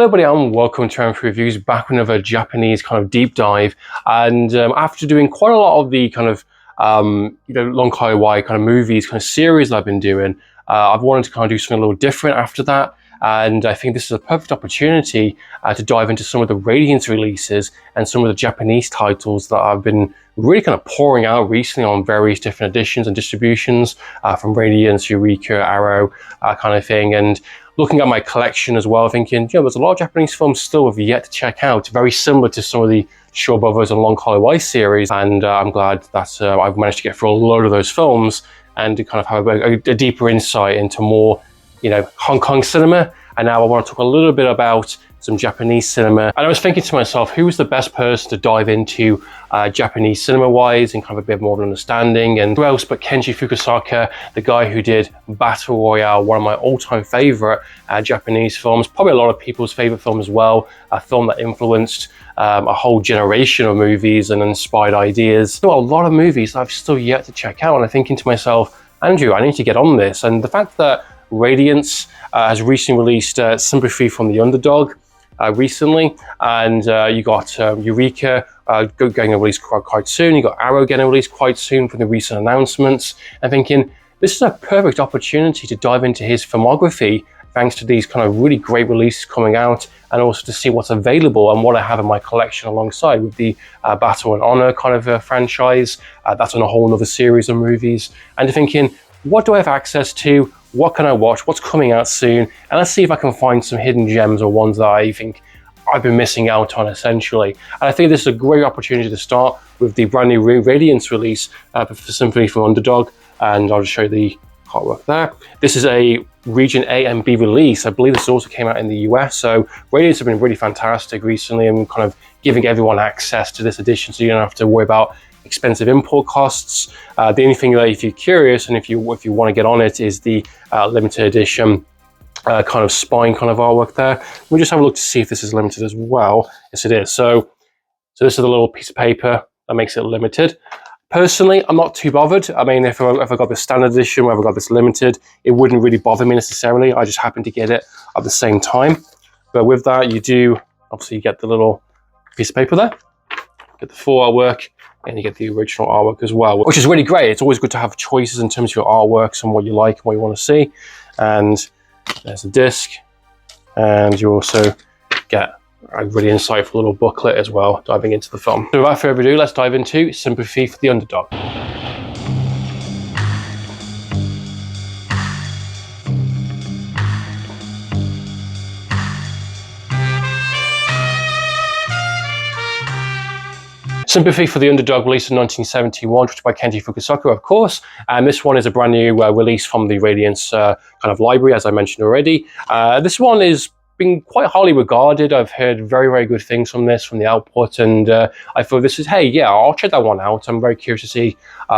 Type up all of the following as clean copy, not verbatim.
Hello everybody and welcome to Amphlett Reviews, back with another Japanese kind of deep dive. And after doing quite a lot of the kind of long kind of movies, kind of series that I've been doing, I've wanted to kind of do something a little different after that. And I think this is a perfect opportunity to dive into some of the Radiance releases and some of the Japanese titles that I've been really kind of pouring out recently on various different editions and distributions from Radiance, Eureka, Arrow, kind of thing. And looking at my collection as well, thinking, there's a lot of Japanese films still have yet to check out, very similar to some of the Shaw Brothers and Long Hollow Ice series. And I'm glad that I've managed to get through a load of those films and to kind of have a deeper insight into more, Hong Kong cinema. And now I want to talk a little bit about some Japanese cinema. And I was thinking to myself, who was the best person to dive into Japanese cinema-wise and kind of a bit more of an understanding? And who else but Kinji Fukasaku, the guy who did Battle Royale, one of my all-time favorite Japanese films, probably a lot of people's favorite film as well, a film that influenced a whole generation of movies and inspired ideas. So a lot of movies that I've still yet to check out, and I'm thinking to myself, Andrew, I need to get on this. And the fact that Radiance has recently released Sympathy from the Underdog recently, and you got Eureka getting released quite soon. You got Arrow getting released quite soon from the recent announcements. I'm thinking this is a perfect opportunity to dive into his filmography thanks to these kind of really great releases coming out, and also to see what's available and what I have in my collection alongside with the Battle and Honor kind of franchise. That's on a whole other series of movies. And thinking, what do I have access to? What can I watch? What's coming out soon? And let's see if I can find some hidden gems or ones that I think I've been missing out on, essentially. And I think this is a great opportunity to start with the brand new Radiance release for Sympathy from Underdog. And I'll just show you the artwork there. This is a Region A and B release. I believe this also came out in the US. So Radiance have been really fantastic recently and kind of giving everyone access to this edition, so you don't have to worry about expensive import costs. The only thing that, if you're curious and if you want to get on it, is the limited edition kind of spine kind of artwork there. We'll just have a look to see if this is limited as well. Yes, it is. So this is a little piece of paper that makes it limited. Personally, I'm not too bothered. I mean, if I got the standard edition, or if I got this limited, it wouldn't really bother me necessarily. I just happen to get it at the same time. But with that, you do obviously get the little piece of paper there, get the full artwork, and you get the original artwork as well, which is really great. It's always good to have choices in terms of your artworks and what you like and what you want to see. And there's a disc, and you also get a really insightful little booklet as well, diving into the film. So without further ado, let's dive into Sympathy for the Underdog. Sympathy for the Underdog, released in 1971, directed by Kinji Fukasaku, of course. And this one is a brand new release from the Radiance kind of library, as I mentioned already. This one is been quite highly regarded. I've heard very, very good things from this, from the output, and I thought this is, hey, yeah, I'll check that one out. I'm very curious to see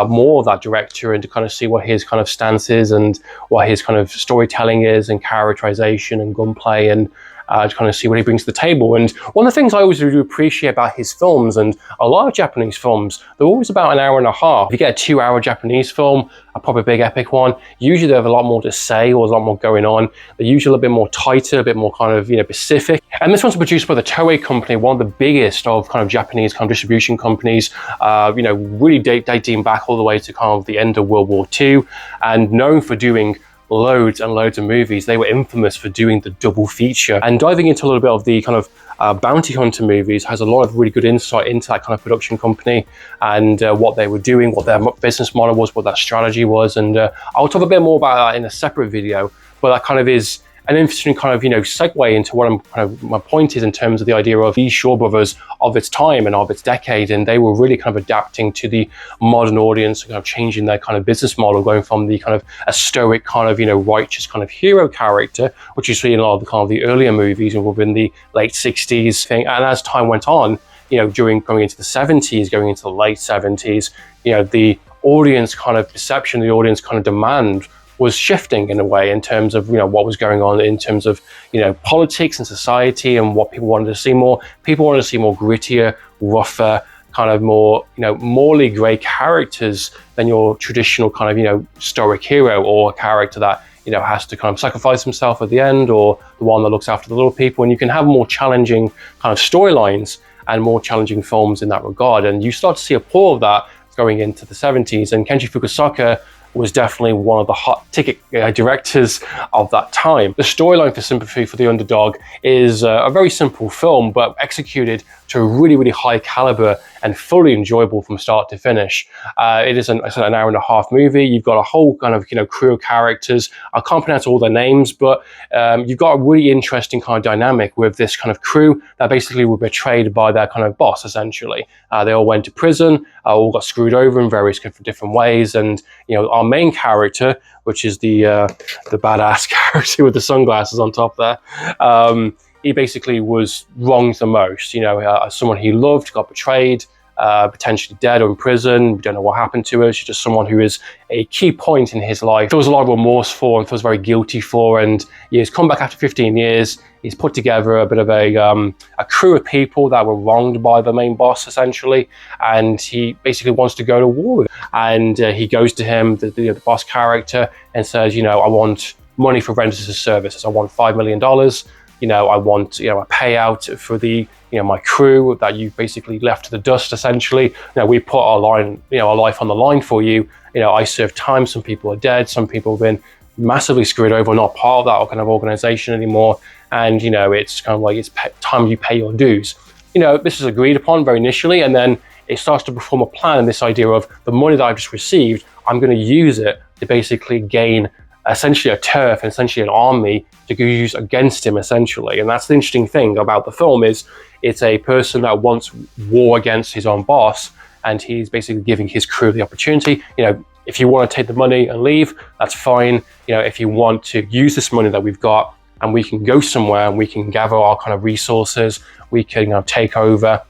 more of that director and to kind of see what his kind of stance is and what his kind of storytelling is and characterization and gunplay, and to kind of see what he brings to the table. And one of the things I always really appreciate about his films, and a lot of Japanese films, they're always about an hour and a half. If you get a 2-hour Japanese film, a proper big epic one, usually they have a lot more to say or a lot more going on. They're usually a little bit more tighter, a bit more kind of, specific. And this one's produced by the Toei company, one of the biggest of kind of Japanese kind of distribution companies, really dating back all the way to kind of the end of World War II, and known for doing loads and loads of movies. They were infamous for doing the double feature. And diving into a little bit of the kind of bounty hunter movies has a lot of really good insight into that kind of production company and what they were doing, what their business model was, what that strategy was. And I'll talk a bit more about that in a separate video, but that kind of is an interesting kind of, segue into what my point is in terms of the idea of these Shaw Brothers of its time and of its decade. And they were really kind of adapting to the modern audience and kind of changing their kind of business model, going from the kind of a stoic kind of, righteous kind of hero character, which you see in a lot of the kind of the earlier movies and within the late 60s thing. And as time went on, during going into the 70s, going into the late 70s, the audience kind of perception, the audience kind of demand was shifting in a way in terms of what was going on in terms of politics and society and what people wanted to see more. People wanted to see more grittier, rougher, kind of more morally grey characters than your traditional kind of stoic hero, or a character that you know, has to kind of sacrifice himself at the end, or the one that looks after the little people. And you can have more challenging kind of storylines and more challenging films in that regard. And you start to see a pull of that going into the 70s. And Kinji Fukasaku was definitely one of the hot ticket directors of that time. The storyline for Sympathy for the Underdog is a very simple film, but executed to a really, really high caliber and fully enjoyable from start to finish. It is an hour and a half movie. You've got a whole kind of, you know, crew of characters. I can't pronounce all their names, but you've got a really interesting kind of dynamic with this kind of crew that basically were betrayed by their kind of boss, essentially. They all went to prison, all got screwed over in various different ways. And, you know, our main character, which is the badass character with the sunglasses on top there, he basically was wronged the most. You know, someone he loved got betrayed, potentially dead or in prison. We don't know what happened to her. She's just someone who is a key point in his life. Feels a lot of remorse for and feels very guilty for. And he's come back after 15 years. He's put together a bit of a crew of people that were wronged by the main boss, essentially. And he basically wants to go to war with him. And he goes to him, the boss character, and says, you know, I want money for renders of services. I want $5 million. You know, I want, you know, a payout for the, you know, my crew that you basically left to the dust, essentially. You know, we put our life on the line for you. You know, I served time. Some people are dead. Some people have been massively screwed over, not part of that kind of organization anymore. And, you know, it's kind of like it's time you pay your dues. You know, this is agreed upon very initially, and then it starts to perform a plan, and this idea of the money that I've just received, I'm going to use it to basically gain essentially a turf and essentially an army to use against him, essentially. And that's the interesting thing about the film, is it's a person that wants war against his own boss, and he's basically giving his crew the opportunity. You know, if you want to take the money and leave, that's fine. You know, if you want to use this money that we've got and we can go somewhere and we can gather our kind of resources, we can, you know, take over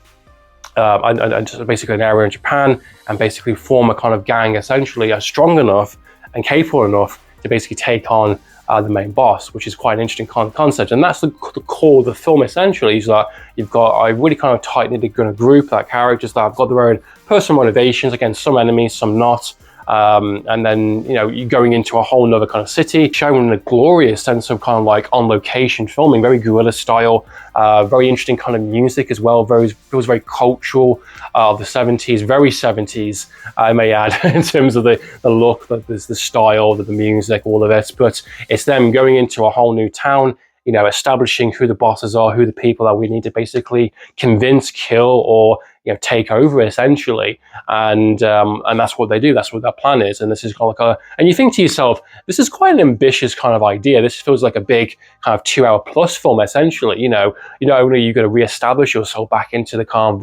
and just basically an area in Japan and basically form a kind of gang, essentially, strong enough and capable enough to basically take on the main boss, which is quite an interesting kind of concept. And that's the core of the film, essentially, is that you've got a really kind of tight-knit kind of group, that characters that have got their own personal motivations, again, some enemies, some not. And then, you know, you're going into a whole nother kind of city, showing a glorious sense of kind of like on location filming, very guerrilla style, very interesting kind of music as well, feels very cultural, the 70s, very 70s, I may add, in terms of the look, the style, the music, all of it. But it's them going into a whole new town, you know, establishing who the bosses are, who the people that we need to basically convince, kill, or, you know, take over, essentially. And that's what they do. That's what their plan is. And this is kind of like and you think to yourself, this is quite an ambitious kind of idea. This feels like a big kind of 2-hour plus film, essentially. You know, not only you got to reestablish yourself back into the kind of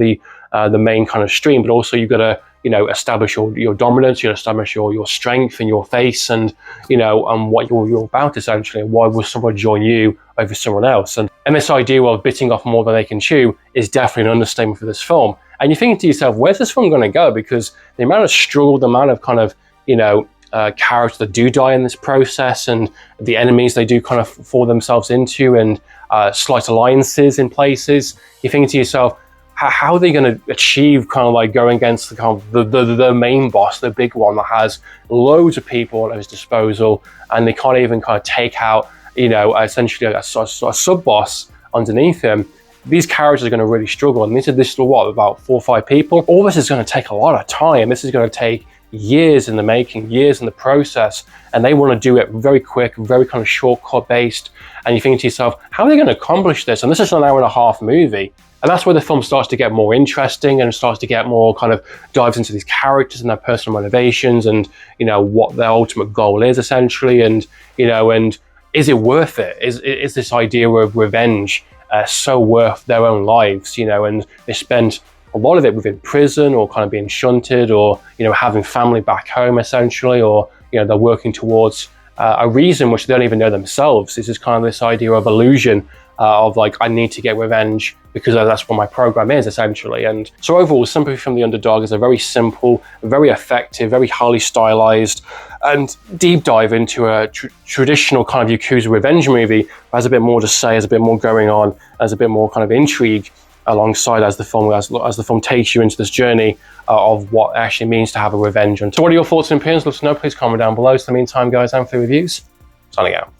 the main kind of stream, but also you've got to, you know, establish your dominance, you establish your strength and your face, and, you know, and what you're about, essentially, and why would someone join you over someone else. And this idea of biting off more than they can chew is definitely an understatement for this film. And you're thinking to yourself, where's this film going to go? Because the amount of struggle, the amount of kind of, you know, characters that do die in this process, and the enemies they do kind of fall themselves into, and slight alliances in places, you're thinking to yourself, how are they going to achieve kind of like going against the kind of the main boss, the big one that has loads of people at his disposal, and they can't even kind of take out, you know, essentially a sub-boss underneath him? These characters are going to really struggle. And this is what, about 4 or 5 people? All this is going to take a lot of time. This is going to take years in the making, years in the process, and they want to do it very quick, very kind of shortcut based. And you think to yourself, how are they going to accomplish this? And this is an hour and a half movie. And that's where the film starts to get more interesting and starts to get more kind of dives into these characters and their personal motivations, and, you know, what their ultimate goal is, essentially. And, you know, and is it worth it? Is this idea of revenge so worth their own lives, you know? And they spend a lot of it within prison, or kind of being shunted, or, you know, having family back home, essentially, or, you know, they're working towards a reason which they don't even know themselves. This is kind of this idea of illusion of like, I need to get revenge because that's what my program is, essentially. And so overall, Sympathy from the Underdog is a very simple, very effective, very highly stylized and deep dive into a traditional kind of Yakuza revenge movie. Has a bit more to say, has a bit more going on, has a bit more kind of intrigue alongside as the film takes you into this journey of what it actually means to have a revenge. And so what are your thoughts and opinions? Let us know, please comment down below. So in the meantime, guys, Amphlett reviews Signing out.